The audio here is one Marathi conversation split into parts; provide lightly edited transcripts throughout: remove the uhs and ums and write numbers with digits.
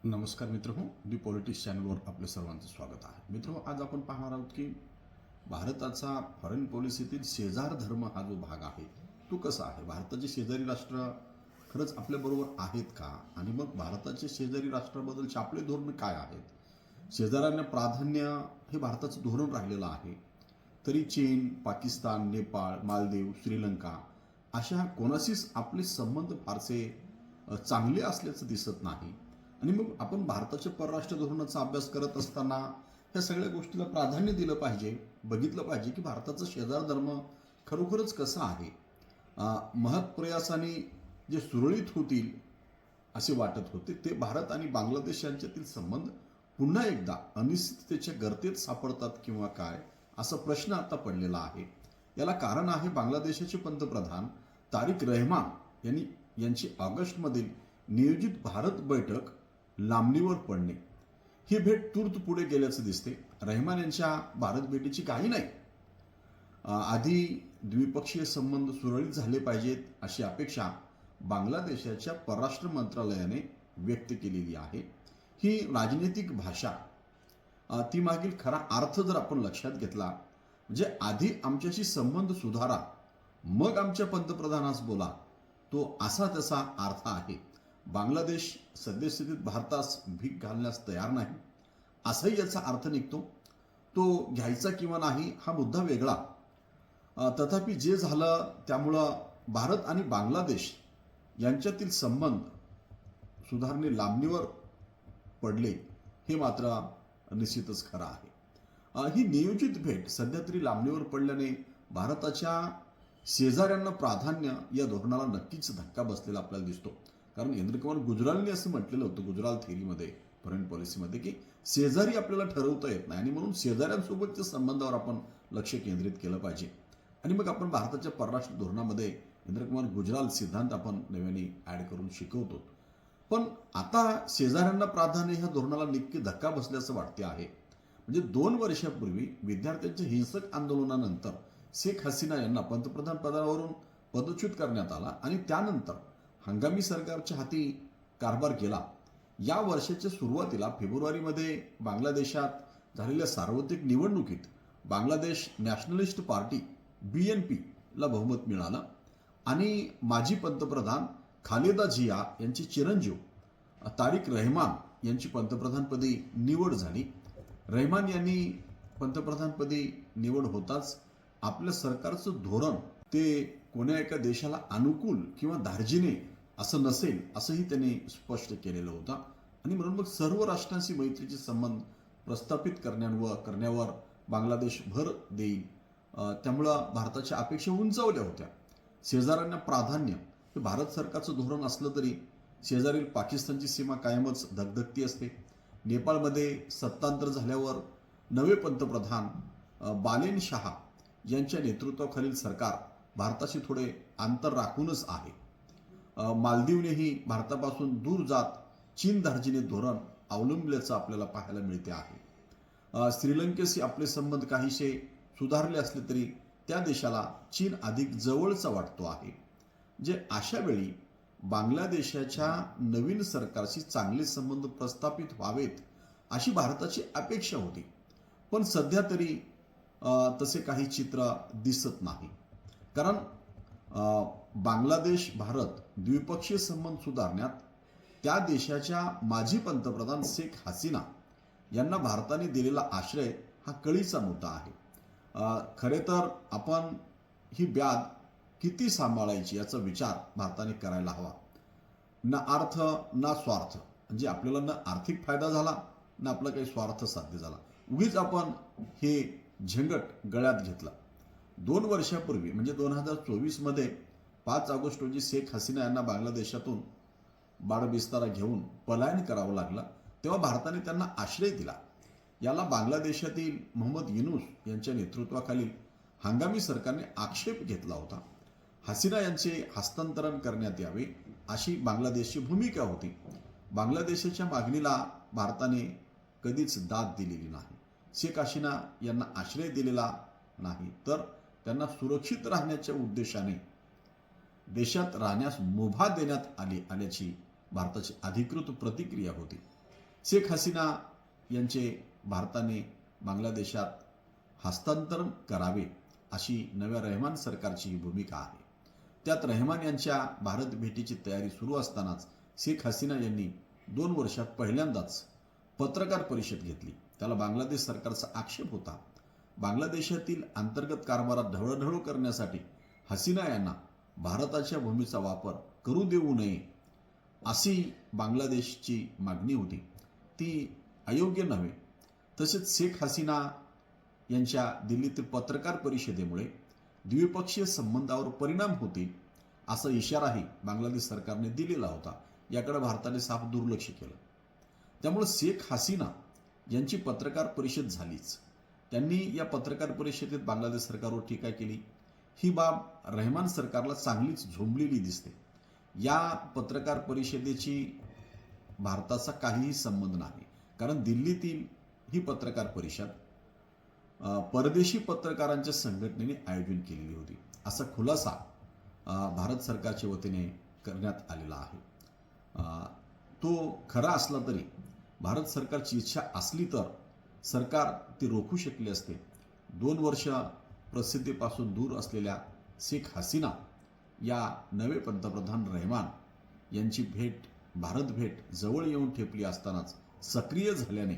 नमस्कार मित्रहो, दी पॉलिटिक्स चॅनलवर आपले सर्वांचं स्वागत आहे. मित्रहो, आज आपण पाहणार आहोत की भारताचा फॉरेन पॉलिसीतील शेजार धर्म हा जो भाग आहे तो कसा आहे. भारताचे शेजारी राष्ट्र खरंच आपल्याबरोबर आहेत का, आणि मग भारताचे शेजारी राष्ट्राबद्दलचे आपले धोरण काय आहेत. शेजाऱ्यांना प्राधान्य हे भारताचं धोरण राहिलेलं आहे, तरी चीन, पाकिस्तान, नेपाळ, मालदीव, श्रीलंका अशा कोणाशीच आपले संबंध फारसे चांगले असल्याचं दिसत नाही. आणि मग आपण भारताच्या परराष्ट्र धोरणाचा अभ्यास करत असताना ह्या सगळ्या गोष्टीला प्राधान्य दिलं पाहिजे. बघितलं पाहिजे की भारताचा शेजार धर्म खरोखरच कसा आहे. महत्प्रयासाने जे सुरळीत होतील असे वाटत होते, ते भारत आणि बांगलादेश यांच्यातील संबंध पुन्हा एकदा अनिश्चिततेच्या गर्तेत सापडतात किंवा काय, असा प्रश्न आता पडलेला आहे. याला कारण आहे बांगलादेशाचे पंतप्रधान तारिक रहमान यांची ऑगस्टमधील नियोजित भारत बैठक लांबणीवर पडणे. ही भेट तूर्त पुढे गेल्याचं दिसते. रहमान यांच्या भारत भेटीची काही नाही. आधी द्विपक्षीय संबंध सुरळीत झाले पाहिजेत अशी अपेक्षा बांगलादेशाच्या परराष्ट्र मंत्रालयाने व्यक्त केलेली आहे. ही राजनैतिक भाषा, ती मागील खरा अर्थ जर आपण लक्षात घेतला, म्हणजे आधी आमच्याशी संबंध सुधारा, मग आमच्या पंतप्रधानास बोला, तो असा त्याचा अर्थ आहे. बांगलादेश सद्यस्थितीत भारतास भीक घालण्यास तयार नाही, असाही याचा अर्थ निघतो. तो घ्यायचा किंवा नाही हा मुद्दा वेगळा. तथापि जे झालं त्यामुळं भारत आणि बांगलादेश यांच्यातील संबंध सुधारणे लांबणीवर पडले, हे मात्र निश्चितच खरं आहे. ही नियोजित भेट सध्या तरी लांबणीवर पडल्याने भारताच्या शेजाऱ्यांना प्राधान्य या धोरणाला नक्कीच धक्का बसलेला आपल्याला दिसतो. कारण इंद्रकुमार गुजरालने असं म्हटलेलं होतं गुजराल थेअरीमध्ये, फॉरेन पॉलिसीमध्ये, की शेजारी आपल्याला ठरवता येत नाही आणि म्हणून शेजाऱ्यांसोबतच्या संबंधावर आपण लक्ष केंद्रित केलं पाहिजे. आणि मग आपण भारताच्या परराष्ट्र धोरणामध्ये इंद्रकुमार गुजराल सिद्धांत आपण नव्याने ॲड करून शिकवतो. पण आता शेजाऱ्यांना प्राधान्य ह्या धोरणाला नक्की धक्का बसल्याचं वाटते आहे. म्हणजे 2 वर्षापूर्वी विद्यार्थ्यांच्या हिंसक आंदोलनानंतर शेख हसीना यांना पंतप्रधान पदावरून पदच्युत करण्यात आला आणि त्यानंतर हंगामी सरकारच्या हाती कारभार केला. या वर्षाच्या सुरुवातीला फेब्रुवारीमध्ये बांगलादेशात झालेल्या सार्वत्रिक निवडणुकीत बांगलादेश नॅशनलिस्ट पार्टी BNP ला बहुमत मिळालं आणि माजी पंतप्रधान खालेदा जिया यांचे चिरंजीव तारिक रहमान यांची पंतप्रधानपदी निवड झाली. रहमान यांनी पंतप्रधानपदी निवड होताच आपल्या सरकारचं धोरण ते कोण्या एका देशाला अनुकूल किंवा धार्जिणे असं नसेल, असंही त्यांनी स्पष्ट केलेलं होतं. आणि म्हणून मग सर्व राष्ट्रांशी मैत्रीचे संबंध प्रस्थापित करण्यावर बांगलादेश भर देईल. त्यामुळं भारताच्या अपेक्षा उंचावल्या होत्या. शेजाऱ्यांना प्राधान्य हे भारत सरकारचं धोरण असलं तरी शेजारील पाकिस्तानची सीमा कायमच धगधगती असते. नेपाळमध्ये सत्तांतर झाल्यावर नवे पंतप्रधान बालेन शाह यांच्या नेतृत्वाखालील सरकार भारताशी थोडे अंतर राखूनच आहे. मालदीवनेही भारतापासून दूर जात चीन धार्जिणे धोरण अवलंबल्याचं आपल्याला पाहायला मिळते आहे. श्रीलंकेशी आपले संबंध काहीसे सुधारले असले तरी त्या देशाला चीन अधिक जवळचा वाटतो आहे. जे अशा वेळी बांगलादेशाच्या नवीन सरकारशी चांगले संबंध प्रस्थापित व्हावेत अशी भारताची अपेक्षा होती. पण सध्या तरी तसे काही चित्र दिसत नाही. कारण बांगलादेश भारत द्विपक्षीय संबंध सुधारण्यात त्या देशाच्या माजी पंतप्रधान शेख हसीना यांना भारताने दिलेला आश्रय हा कळीचा मुद्दा आहे. खरे तर आपण ही ब्याद किती सांभाळायची याचा विचार भारताने करायला हवा. ना अर्थ ना स्वार्थ, म्हणजे आपल्याला ना आर्थिक फायदा झाला ना आपला काही स्वार्थ साध्य झाला. उगीच आपण हे झंगट गळ्यात घेतला. 2 वर्षापूर्वी म्हणजे 2024मध्ये 5 ऑगस्ट रोजी शेख हसीना यांना बांगलादेशातून बाडबिस्तारा घेऊन पलायन करावं लागलं, तेव्हा भारताने त्यांना आश्रय दिला. याला बांगलादेशातील मोहम्मद युनूस यांच्या नेतृत्वाखालील हंगामी सरकारने आक्षेप घेतला होता. हसीना यांचे हस्तांतरण करण्यात यावे अशी बांगलादेशची भूमिका होती. बांगलादेशाच्या मागणीला भारताने कधीच दाद दिलेली नाही. शेख हसीना यांना आश्रय दिलेला नाही, तर त्यांना सुरक्षित राहण्याच्या उद्देशाने देशात राहण्यास मुभा देण्यात आल्याची भारताची अधिकृत प्रतिक्रिया होती. शेख हसीना यांचे भारताने बांगलादेशात हस्तांतरण करावे अशी नव्या रहमान सरकारची ही भूमिका आहे. त्यात रहमान यांच्या भारत भेटीची तयारी सुरू असतानाच शेख हसीना यांनी 2 वर्षात पहिल्यांदाच पत्रकार परिषद घेतली. त्याला बांगलादेश सरकारचा आक्षेप होता. बांगलादेशातील अंतर्गत कारभारात ढवळाढवळ करण्यासाठी हसीना यांना भारताच्या भूमीचा वापर करू देऊ नये अशी बांगलादेशची मागणी होती. ती अयोग्य नव्हे. तसेच शेख हसीना यांच्या दिल्लीतील पत्रकार परिषदेमुळे द्विपक्षीय संबंधावर परिणाम होतील असा इशाराही बांगलादेश सरकारने दिलेला होता. याकडे भारताने साफ दुर्लक्ष केलं. त्यामुळे शेख हसीना यांची पत्रकार परिषद झालीच. त्यांनी या पत्रकार परिषदेत बांगलादेश सरकारवर टीका केली. ही बाब रहमान सरकारला चांगलीच झोंबलेली दिसते. या पत्रकार परिषदेची भारताचा काहीही संबंध नाही, कारण दिल्लीतील ही पत्रकार परिषद परदेशी पत्रकारांच्या संघटनेने आयोजन केलेली होती असा खुलासा भारत सरकारच्या वतीने करण्यात आलेला आहे. तो खरा असला तरी भारत सरकारची इच्छा असली तर सरकार ती रोखू शकले असते. 2 वर्ष प्रसिद्धीपासून दूर असलेल्या शेख हसीना या नवे पंतप्रधान रहमान यांची भारत भेट जवळ येऊन ठेपली असतानाच सक्रिय झाल्याने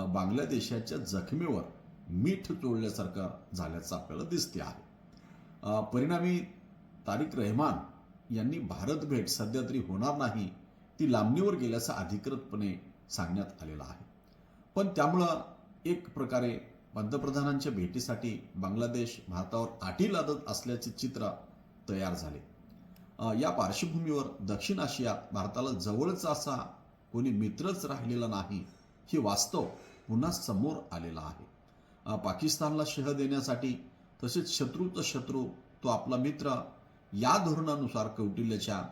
बांगलादेशाच्या जखमेवर मीठ चोळल्यासारखं झाल्याचं आपल्याला दिसते आहे. परिणामी तारिक रहमान यांनी भारत भेट सध्या तरी होणार नाही, ती लांबणीवर गेल्याचं अधिकृतपणे सांगण्यात आलेलं आहे. पण त्यामुळं एक प्रकारे पंतप्रधानांच्या भेटीसाठी बांगलादेश भारतावर अटी लादत असल्याचे चित्र तयार झाले. या पार्श्वभूमीवर दक्षिण आशियात भारताला जवळचा असा कोणी मित्रच राहिलेला नाही हे वास्तव पुन्हा समोर आलेलं आहे. पाकिस्तानला शह देण्यासाठी तसेच शत्रूचा शत्रू तो आपला मित्र या धोरणानुसार कौटिल्याच्या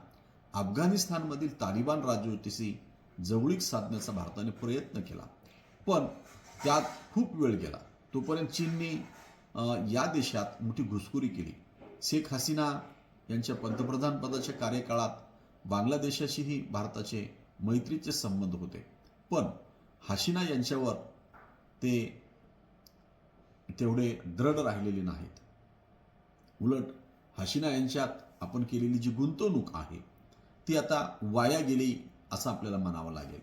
अफगाणिस्तानमधील तालिबान राजवटीशी जवळीक साधण्याचा भारताने प्रयत्न केला, पण त्यात खूप वेळ गेला. तोपर्यंत चीनने या देशात मोठी घुसखोरी केली. शेख हसीना यांच्या पंतप्रधान पदाच्या कार्यकाळात बांगलादेशाशीही भारताचे मैत्रीचे संबंध होते, पण हसीना यांच्यावर ते तेवढे दृढ राहिलेले नाहीत. उलट हसीना यांच्यात आपण केलेली जी गुंतवणूक आहे ती आता वाया गेली असं आपल्याला म्हणावं लागेल.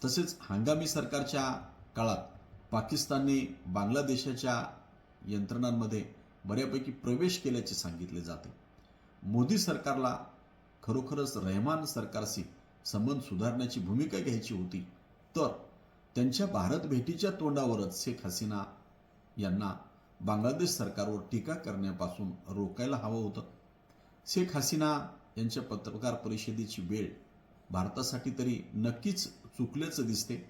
तसेच हंगामी सरकारच्या काळात पाकिस्तानने बांगलादेशाच्या यंत्रणांमध्ये बऱ्यापैकी प्रवेश केल्याचे सांगितले जाते. मोदी सरकारला खरोखरच रहमान सरकारशी संबंध सुधारण्याची भूमिका घ्यायची होती, तर त्यांच्या भारत भेटीच्या तोंडावरच शेख हसीना यांना बांगलादेश सरकारवर टीका करण्यापासून रोकायला हवं होतं. शेख हसीना यांच्या पत्रकार परिषदेची वेळ भारतासाठी तरी नक्कीच चुकल्याचं दिसते.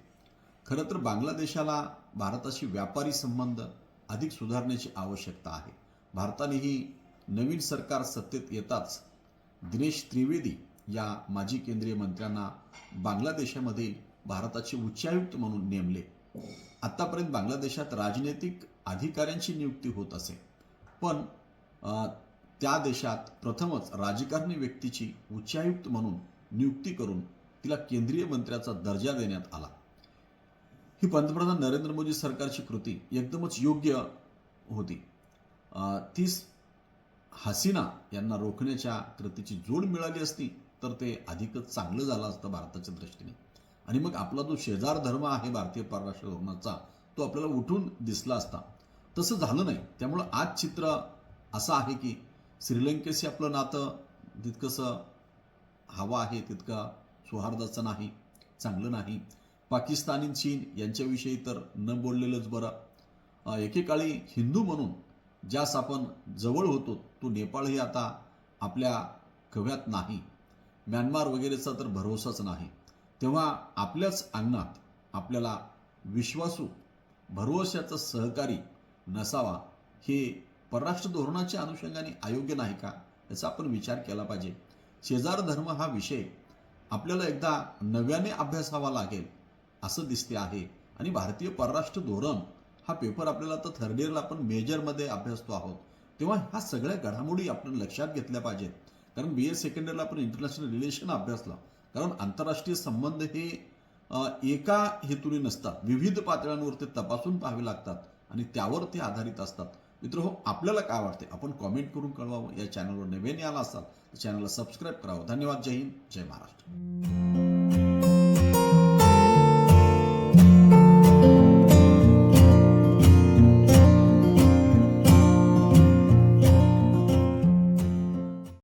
खरं तर बांगलादेशाला भारताशी व्यापारी संबंध अधिक सुधारण्याची आवश्यकता आहे. भारतानेही नवीन सरकार सत्तेत येताच दिनेश त्रिवेदी या माजी केंद्रीय मंत्र्यांना बांगलादेशामध्ये भारताचे उच्चायुक्त म्हणून नेमले. आतापर्यंत बांगलादेशात राजनैतिक अधिकाऱ्यांची नियुक्ती होत असे, पण त्या देशात प्रथमच राजकारणी व्यक्तीची उच्चायुक्त म्हणून नियुक्ती करून तिला केंद्रीय मंत्र्याचा दर्जा देण्यात आला. ही पंतप्रधान नरेंद्र मोदी सरकारची कृती एकदमच योग्य होती. तीच हसीना यांना रोखण्याच्या कृतीची जोड मिळाली असती तर ते अधिकच चांगलं झालं असतं भारताच्या दृष्टीने. आणि मग आपला जो शेजार धर्म आहे भारतीय परराष्ट्र धोरणाचा तो आपल्याला उठून दिसला असता. तसं झालं नाही. त्यामुळं आज चित्र असं आहे की श्रीलंकेशी आपलं नातं तितकंसं हवं आहे तितकं सौहार्दाचं नाही, चांगलं नाही. पाकिस्तान आणि चीन यांच्याविषयी तर न बोललेलंच बरं. एकेकाळी हिंदू म्हणून ज्यास आपण जवळ होतो तो नेपाळही आता आपल्या कव्यात नाही. म्यानमार वगैरेचा तर भरोसाच नाही. तेव्हा आपल्याच अंगणात आपल्याला विश्वासू भरवशाचा सहकारी नसावा हे परराष्ट्र धोरणाच्या अनुषंगाने अयोग्य नाही का याचा आपण विचार केला पाहिजे. शेजार धर्म हा विषय आपल्याला एकदा नव्याने अभ्यासावा लागेल असं दिसते आहे. आणि भारतीय परराष्ट्र धोरण हा पेपर आपल्याला आता थर्ड इयरला आपण मेजरमध्ये अभ्यासतो आहोत, तेव्हा ह्या सगळ्या घडामोडी आपण लक्षात घेतल्या पाहिजेत. कारण BA सेकंड इयरला आपण इंटरनॅशनल रिलेशन अभ्यासला, कारण आंतरराष्ट्रीय संबंध हे एका हेतूने नसतात. विविध पातळ्यांवर ते तपासून पाहावे लागतात आणि त्यावर ते आधारित असतात. मित्रहो, आपल्याला काय वाटते आपण कॉमेंट करून कळवावं. या चॅनलवर नव्याने आला असाल तर चॅनलला सबस्क्राईब करावं. धन्यवाद. जय हिंद, जय महाराष्ट्र.